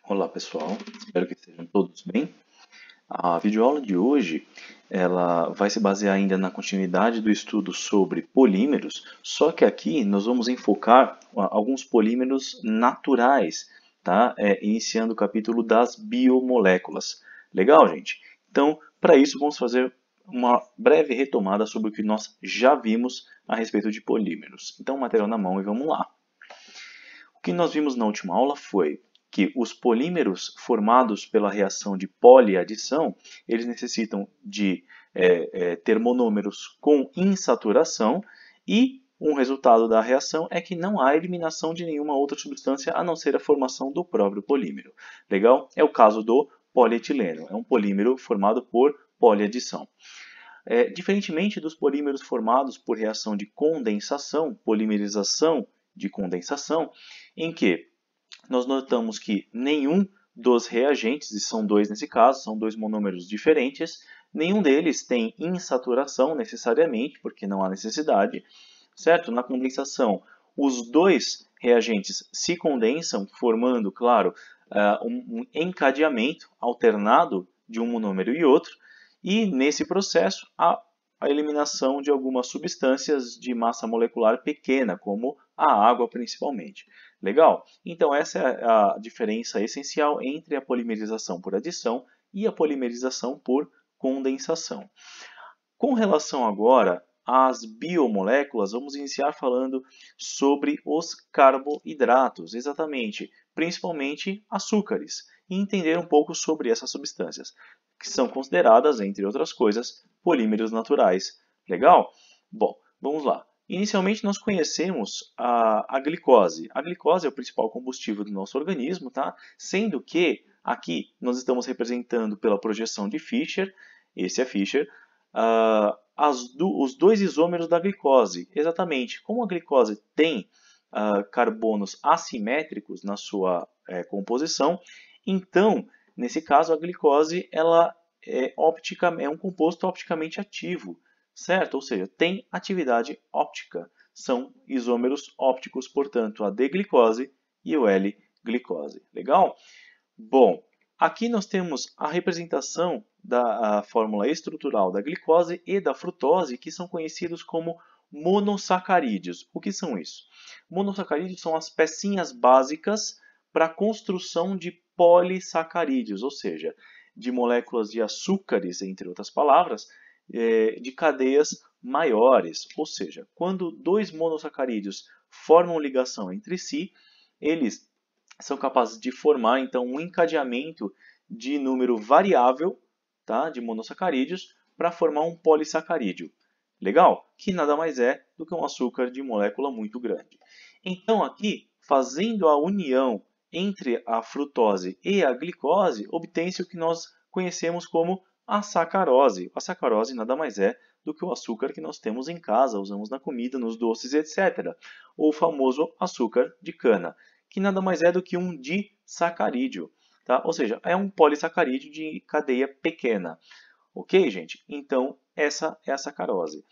Olá pessoal, espero que estejam todos bem. A videoaula de hoje ela vai se basear ainda na continuidade do estudo sobre polímeros, só que aqui nós vamos enfocar alguns polímeros naturais, tá? Iniciando o capítulo das biomoléculas. Legal, gente? Então, para isso vamos fazer uma breve retomada sobre o que nós já vimos a respeito de polímeros. Então, material na mão e vamos lá. O que nós vimos na última aula foi que os polímeros formados pela reação de poliadição, eles necessitam de ter monômeros com insaturação e um resultado da reação é que não há eliminação de nenhuma outra substância a não ser a formação do próprio polímero. Legal? É o caso do polietileno. É um polímero formado por poliadição. Diferentemente dos polímeros formados por reação de condensação, polimerização de condensação, em que nós notamos que nenhum dos reagentes, e são dois nesse caso, são dois monômeros diferentes, nenhum deles tem insaturação necessariamente, porque não há necessidade, certo? Na condensação, os dois reagentes se condensam, formando, claro, um encadeamento alternado de um monômero e outro, e nesse processo há a eliminação de algumas substâncias de massa molecular pequena, como a água principalmente. Legal? Então essa é a diferença essencial entre a polimerização por adição e a polimerização por condensação. Com relação agora às biomoléculas, vamos iniciar falando sobre os carboidratos, exatamente, principalmente açúcares, e entender um pouco sobre essas substâncias, que são consideradas, entre outras coisas, polímeros naturais. Legal? Bom, vamos lá. Inicialmente, nós conhecemos a glicose. A glicose é o principal combustível do nosso organismo, tá? Sendo que aqui nós estamos representando pela projeção de Fischer, esse é Fischer, os dois isômeros da glicose. Exatamente, como a glicose tem carbonos assimétricos na sua composição, então, nesse caso, a glicose ela é um composto opticamente ativo, certo? Ou seja, tem atividade óptica. São isômeros ópticos, portanto, a D-glicose e o L-glicose. Legal? Bom, aqui nós temos a representação da fórmula estrutural da glicose e da frutose, que são conhecidos como monossacarídeos. O que são isso? Monossacarídeos são as pecinhas básicas para a construção de polissacarídeos, ou seja, de moléculas de açúcares, entre outras palavras, de cadeias maiores. Ou seja, quando dois monossacarídeos formam ligação entre si, eles são capazes de formar então um encadeamento de número variável, tá, de monossacarídeos para formar um polissacarídeo. Legal? Que nada mais é do que um açúcar de molécula muito grande. Então aqui, fazendo a união entre a frutose e a glicose, obtém-se o que nós conhecemos como a sacarose. A sacarose nada mais é do que o açúcar que nós temos em casa, usamos na comida, nos doces, etc. Ou o famoso açúcar de cana, que nada mais é do que um disacarídeo. Tá? Ou seja, é um polissacarídeo de cadeia pequena. Ok, gente? Então, essa é a sacarose.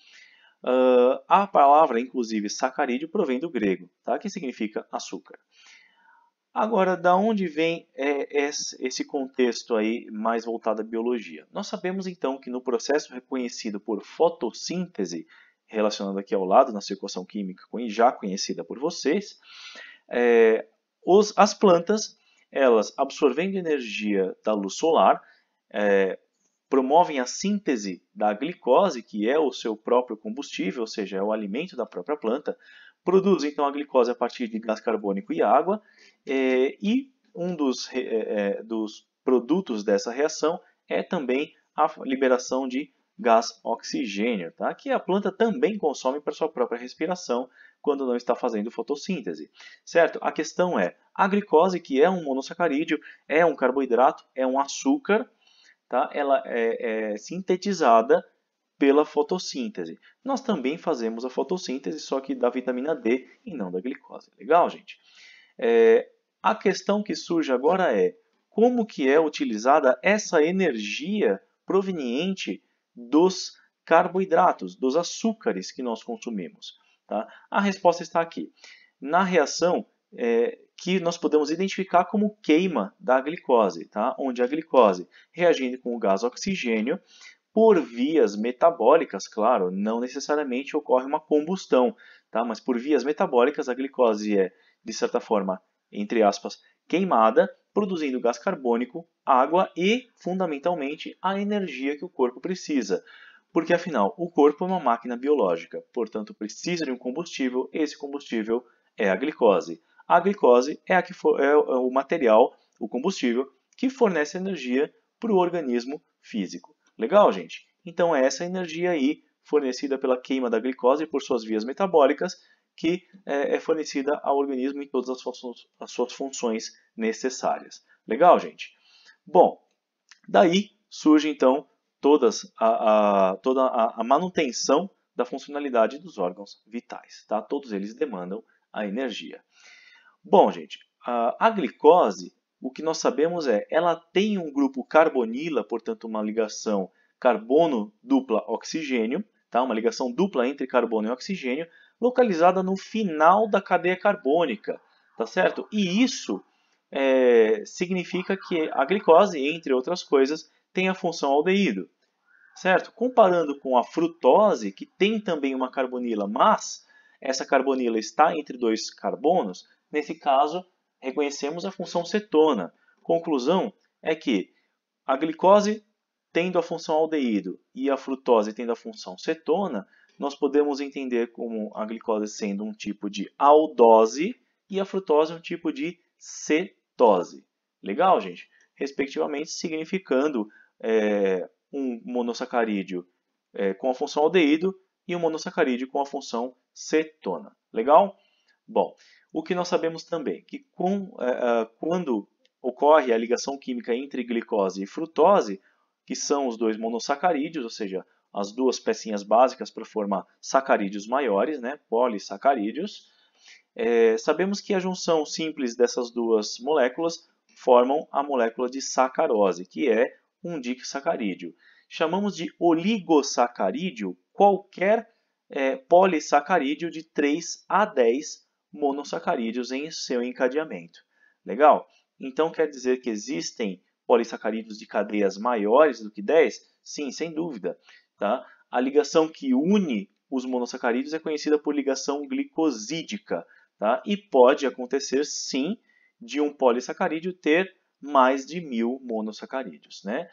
A palavra, inclusive, sacarídeo, provém do grego, tá? Que significa açúcar. Agora, da onde vem esse contexto aí mais voltado à biologia? Nós sabemos, então, que no processo reconhecido por fotossíntese, relacionado aqui ao lado, na circulação química já conhecida por vocês, as plantas, elas absorvendo energia da luz solar, promovem a síntese da glicose, que é o seu próprio combustível, ou seja, é o alimento da própria planta, produzem então a glicose a partir de gás carbônico e água, e um dos produtos dessa reação é também a liberação de gás oxigênio, tá? Que a planta também consome para sua própria respiração quando não está fazendo fotossíntese, certo? A questão é, a glicose, que é um monossacarídeo, é um carboidrato, é um açúcar, tá? Ela é sintetizada pela fotossíntese. Nós também fazemos a fotossíntese, só que da vitamina D e não da glicose. Legal, gente? A questão que surge agora é como que é utilizada essa energia proveniente dos carboidratos, dos açúcares que nós consumimos. Tá? A resposta está aqui. Na reação que nós podemos identificar como queima da glicose, tá? Onde a glicose, reagindo com o gás oxigênio, por vias metabólicas, claro, não necessariamente ocorre uma combustão, tá? Mas por vias metabólicas a glicose é, de certa forma, entre aspas, queimada, produzindo gás carbônico, água e, fundamentalmente, a energia que o corpo precisa. Porque, afinal, o corpo é uma máquina biológica, portanto, precisa de um combustível, esse combustível é a glicose. A glicose é o material, o combustível, que fornece energia para o organismo físico. Legal, gente? Então, é essa energia aí, fornecida pela queima da glicose por suas vias metabólicas, que é fornecida ao organismo em todas as suas funções necessárias. Legal, gente? Bom, daí surge então toda a manutenção da funcionalidade dos órgãos vitais. Tá? Todos eles demandam a energia. Bom, gente, a glicose, o que nós sabemos é, ela tem um grupo carbonila, portanto uma ligação carbono dupla oxigênio, tá? Uma ligação dupla entre carbono e oxigênio, localizada no final da cadeia carbônica, tá certo? E isso significa que a glicose, entre outras coisas, tem a função aldeído, certo? Comparando com a frutose, que tem também uma carbonila, mas essa carbonila está entre dois carbonos, nesse caso, reconhecemos a função cetona. Conclusão é que a glicose tendo a função aldeído e a frutose tendo a função cetona, nós podemos entender como a glicose sendo um tipo de aldose e a frutose um tipo de cetose. Legal, gente? Respectivamente, significando um monossacarídeo com a função aldeído e um monossacarídeo com a função cetona. Legal? Bom, o que nós sabemos também que quando ocorre a ligação química entre glicose e frutose, que são os dois monossacarídeos, ou seja, as duas pecinhas básicas para formar sacarídeos maiores, né, polissacarídeos, sabemos que a junção simples dessas duas moléculas formam a molécula de sacarose, que é um disacarídeo. Chamamos de oligosacarídeo qualquer polissacarídeo de 3 a 10 monossacarídeos em seu encadeamento. Legal? Então quer dizer que existem polissacarídeos de cadeias maiores do que 10? Sim, sem dúvida. Tá? A ligação que une os monossacarídeos é conhecida por ligação glicosídica. Tá? E pode acontecer, sim, de um polissacarídeo ter mais de 1000 monossacarídeos. Né?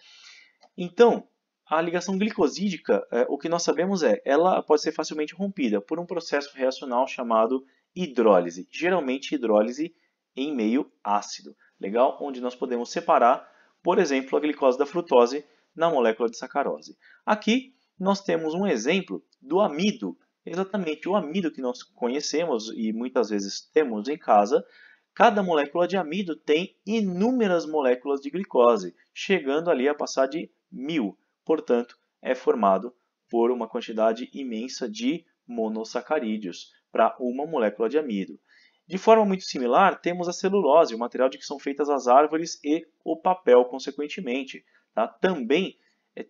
Então, a ligação glicosídica, o que nós sabemos é, ela pode ser facilmente rompida por um processo reacional chamado hidrólise, geralmente hidrólise em meio ácido, legal? Onde nós podemos separar, por exemplo, a glicose da frutose na molécula de sacarose. Aqui nós temos um exemplo do amido, exatamente o amido que nós conhecemos e muitas vezes temos em casa. Cada molécula de amido tem inúmeras moléculas de glicose, chegando ali a passar de 1000. Portanto, é formado por uma quantidade imensa de monossacarídeos para uma molécula de amido. De forma muito similar, temos a celulose, o material de que são feitas as árvores e o papel, consequentemente. Tá? Também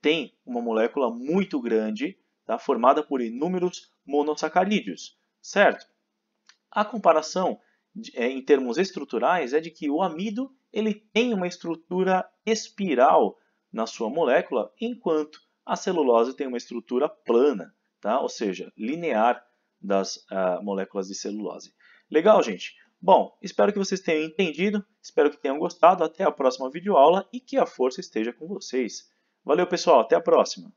tem uma molécula muito grande, tá? Formada por inúmeros monossacarídeos, certo? A comparação em termos estruturais é de que o amido ele tem uma estrutura espiral na sua molécula, enquanto a celulose tem uma estrutura plana, tá? Ou seja, linear das moléculas de celulose. Legal, gente? Bom, espero que vocês tenham entendido, espero que tenham gostado. Até a próxima videoaula e que a força esteja com vocês. Valeu, pessoal, até a próxima!